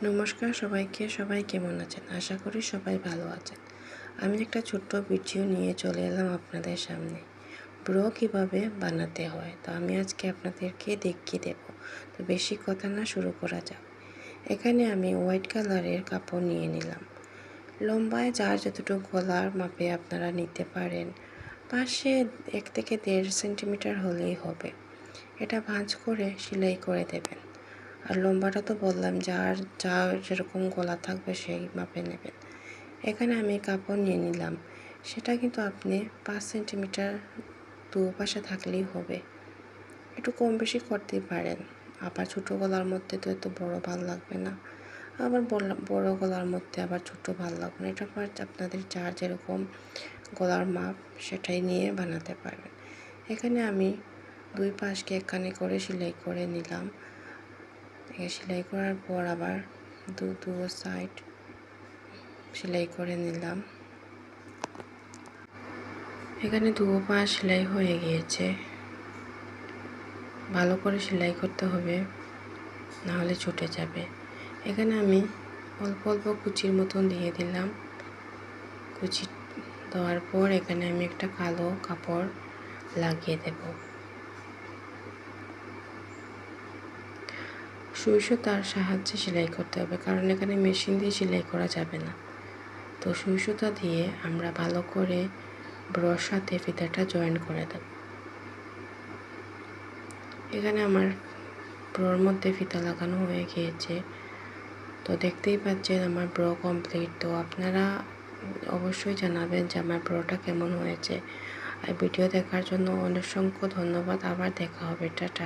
নমস্কার সবাইকে। সবাই কেমন আছেন? আশা করি সবাই ভালো আছেন। আমি একটা ছোট্ট ভিডিও নিয়ে চলে এলাম আপনাদের সামনে। ব্রো কীভাবে বানাতে হয় তো আমি আজকে আপনাদেরকে দেখিয়ে দেব। তো বেশি কথা না, শুরু করা যাক। এখানে আমি হোয়াইট কালারের কাপড় নিয়ে নিলাম। লম্বায় যার যতটুকু গলার মাপে আপনারা নিতে পারেন, পাশে 1 থেকে 1.5 সেন্টিমিটার হলেই হবে। এটা ভাঁজ করে সেলাই করে দেবেন। আর লম্বাটা তো বললাম, যার যেরকম গলা থাকবে সেই মাপে নেবেন। এখানে আমি কাপড় নিয়ে নিলাম, সেটা কিন্তু আপনি 5 সেন্টিমিটার দুপাশে থাকলেই হবে। একটু কম বেশি করতেই পারেন। আবার ছোটো গলার মধ্যে তো এত বড় ভাল লাগবে না, আবার বড় গলার মধ্যে আবার ছোটো ভাল লাগবে না। এটা আপনাদের যার যেরকম গলার মাপ সেটাই নিয়ে বানাতে পারবেন। এখানে আমি 2 পাশকে একখানে করে সেলাই করে নিলাম। সেলাই করার পর আবার দু সাইড সেলাই করে নিলাম। এখানে 2 পাশ সেলাই হয়ে গিয়েছে। ভালো করে সেলাই করতে হবে, না হলে ছুটে যাবে। এখানে আমি অল্প অল্প কুচির মতন দিয়ে দিলাম। কুচি দেওয়ার পর এখানে আমি একটা কালো কাপড় লাগিয়ে দেব। সুই সুতার সাহায্যে সেলাই করতে হবে, কারণ এখানে মেশিন দিয়ে সেলাই করা যাবে না। তো সুই সুতা দিয়ে আমরা ভালো করে ব্রোর সাথে ফিতাটা জয়েন করে দেব। এখানে আমার ব্রোর মধ্যে ফিতা লাগানো হয়ে গিয়েছে। তো দেখতেই পাচ্ছেন আমার ব্রো কমপ্লিট। তো আপনারা অবশ্যই জানাবেন যে আমার ব্রোটা কেমন হয়েছে। আর ভিডিও দেখার জন্য অসংখ্য ধন্যবাদ। আবার দেখা হবে। টাটা।